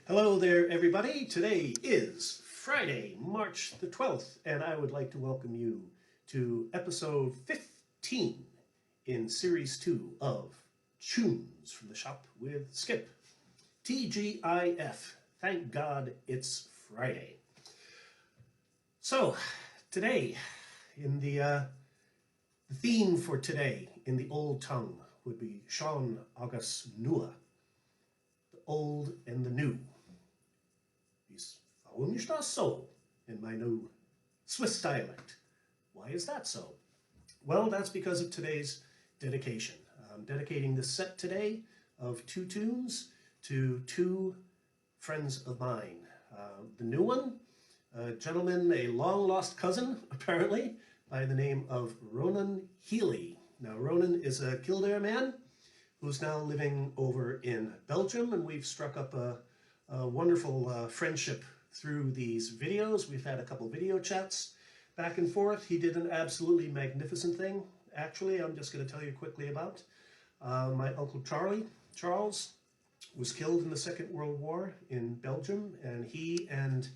Hello there, everybody. Today is Friday, March the 12th, and I would like to welcome you to episode 15 in series 2 of Tunes from the Shop with Skip. TGIF. Thank God it's Friday. So, today, in the theme for today in the old tongue would be Sean agus Nua, the old and the new. Warum ist das so in my new Swiss dialect? Why is that so? Well, that's because of today's dedication. I'm dedicating the set today of two tunes to two friends of mine. The new one, a gentleman, a long-lost cousin, apparently, by the name of Ronan Healy. Now, Ronan is a Kildare man who's now living over in Belgium, and we've struck up a wonderful friendship through these videos. We've had a couple video chats back and forth. He did an absolutely magnificent thing. Actually, I'm just going to tell you quickly about. My Uncle Charles, was killed in the Second World War in Belgium, and he and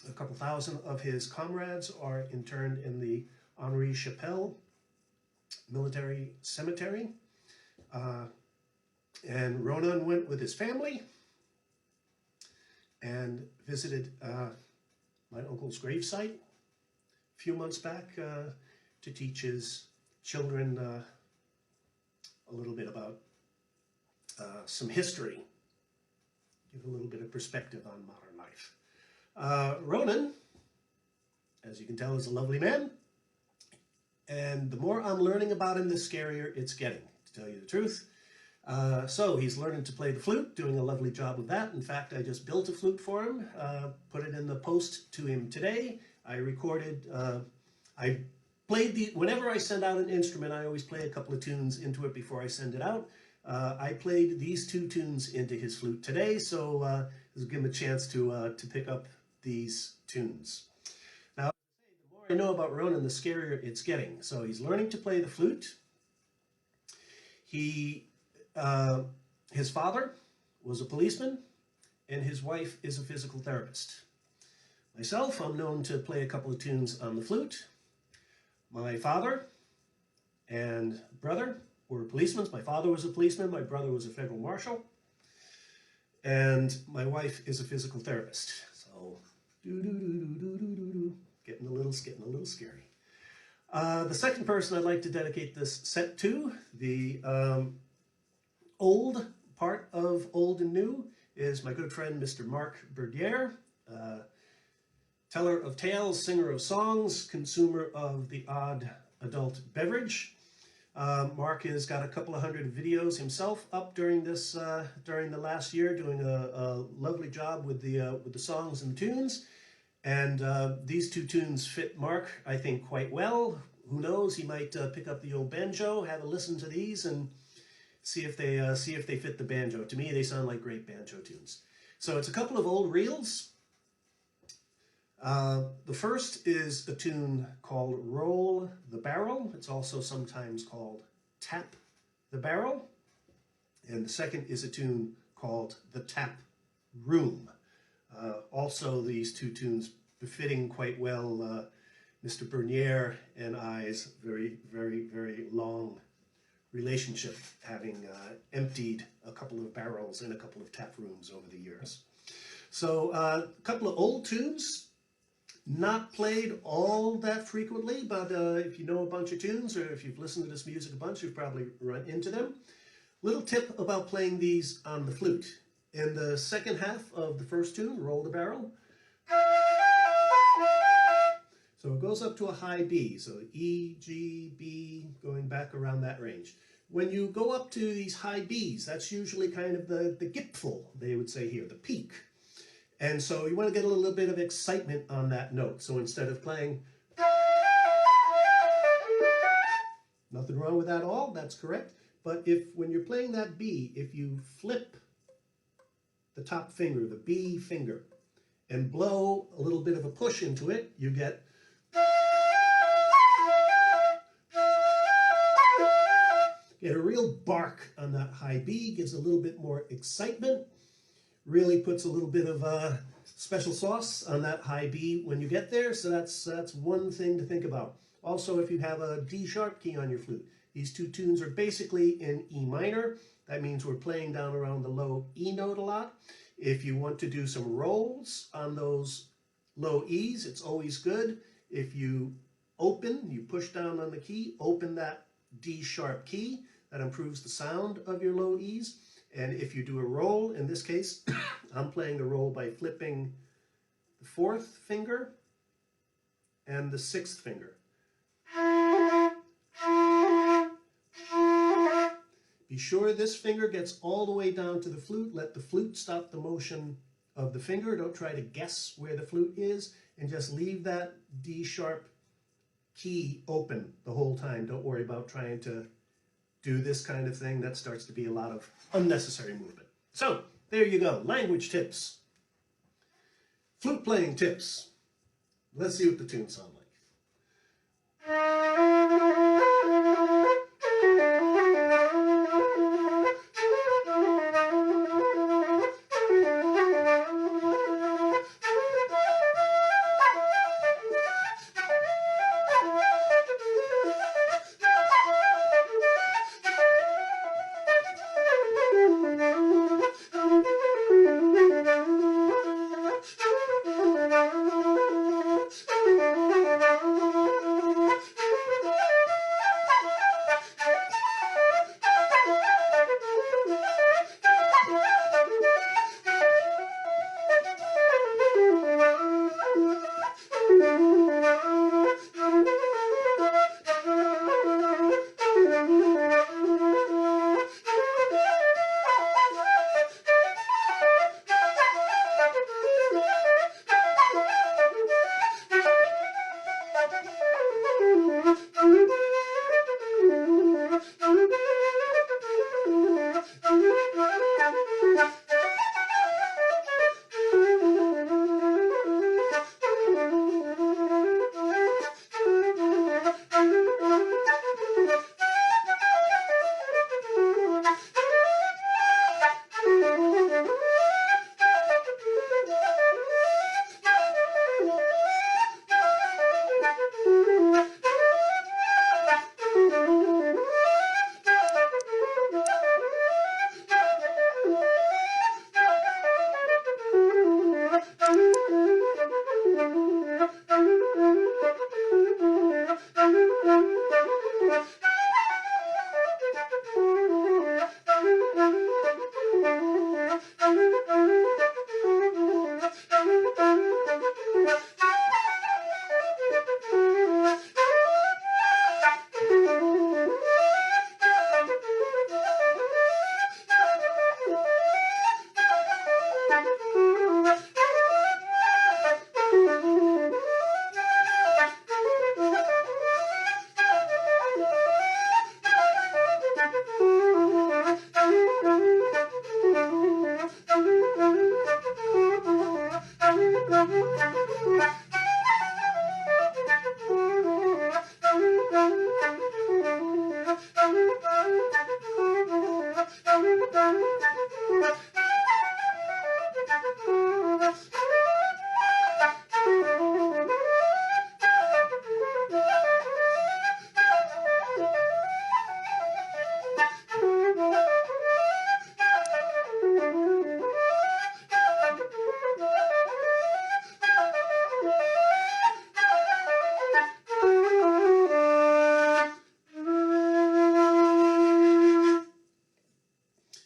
a couple thousand of his comrades are interred in the Henri Chapelle military cemetery. And Ronan went with his family and visited my uncle's gravesite a few months back to teach his children a little bit about some history, give a little bit of perspective on modern life. Ronan, as you can tell, is a lovely man, and the more I'm learning about him, the scarier it's getting, to tell you the truth. So he's learning to play the flute, doing a lovely job of that. In fact, I just built a flute for him, put it in the post to him today. I recorded, I played whenever I send out an instrument, I always play a couple of tunes into it before I send it out. I played these two tunes into his flute today, so this will give him a chance to pick up these tunes. Now, the more I know about Ronan, the scarier it's getting. So he's learning to play the flute. His father was a policeman, and his wife is a physical therapist. Myself, I'm known to play a couple of tunes on the flute. My father and brother were policemen. My father was a policeman, my brother was a federal marshal, and my wife is a physical therapist. So, getting a little scary. The second person I'd like to dedicate this set to, the old part of Old and New, is my good friend Mr. Marc Bernier, teller of tales, singer of songs, consumer of the odd adult beverage. Marc has got a couple of hundred videos himself up during the last year, doing a lovely job with the songs and tunes. And these two tunes fit Marc, I think, quite well. Who knows? He might pick up the old banjo, have a listen to these, and see if they fit the banjo. To me, they sound like great banjo tunes. So it's a couple of old reels. The first is a tune called Roll the Barrel. It's also sometimes called Tap the Barrel. And the second is a tune called The Tap Room. Also, these two tunes befitting quite well Mr. Bernier and I's very, very, very long relationship, having emptied a couple of barrels in a couple of tap rooms over the years. So a couple of old tunes, not played all that frequently, but if you know a bunch of tunes, or if you've listened to this music a bunch, you've probably run into them. Little tip about playing these on the flute. In the second half of the first tune, Roll the Barrel, so it goes up to a high B, so E, G, B, going back around that range. When you go up to these high Bs, that's usually kind of the Gipfel, they would say here, the peak. And so you want to get a little bit of excitement on that note. So instead of playing, nothing wrong with that at all, that's correct. But when you're playing that B, if you flip the top finger, the B finger, and blow a little bit of a push into it, you get a real bark on that high B, gives a little bit more excitement. really puts a little bit of special sauce on that high B when you get there. So that's one thing to think about. Also, if you have a D sharp key on your flute, these two tunes are basically in E minor. That means we're playing down around the low E note a lot. If you want to do some rolls on those low E's, it's always good. If you open, you push down on the key, open that D sharp key. That improves the sound of your low E's. And if you do a roll, in this case, I'm playing the roll by flipping the 4th finger and the 6th finger. Be sure this finger gets all the way down to the flute. Let the flute stop the motion of the finger. Don't try to guess where the flute is, and just leave that D sharp key open the whole time. Don't worry about trying to do this kind of thing. That starts to be a lot of unnecessary movement. So there you go. Language tips. Flute playing tips. Let's see what the tunes sound like.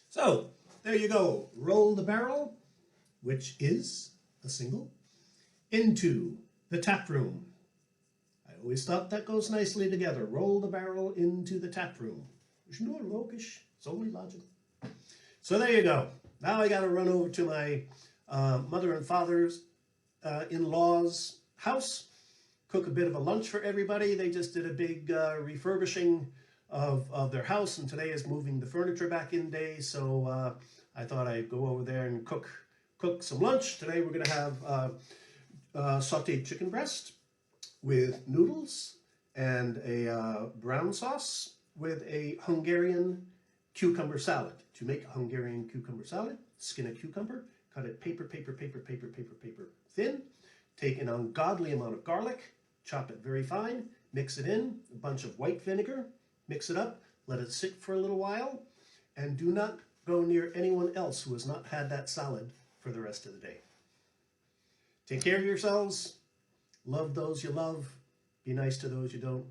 So there you go. Roll the barrel, which is a single, into the tap room. I always thought that goes nicely together. Roll the barrel into the tap room. It's not logisch, it's only logical. So there you go. Now I got to run over to my mother and father's in-laws' house, cook a bit of a lunch for everybody. They just did a big refurbishing of their house, and today is moving the furniture back in day, so I thought I'd go over there and cook some lunch. Today we're going to have sauteed chicken breast with noodles and a brown sauce with a Hungarian cucumber salad. To make a Hungarian cucumber salad, skin a cucumber, cut it paper thin, take an ungodly amount of garlic, chop it very fine, mix it in, a bunch of white vinegar, mix it up, let it sit for a little while, and do not go near anyone else who has not had that salad for the rest of the day. Take care of yourselves, love those you love, be nice to those you don't.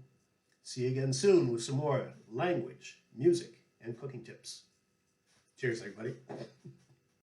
See you again soon with some more language, music, and cooking tips. Cheers, everybody.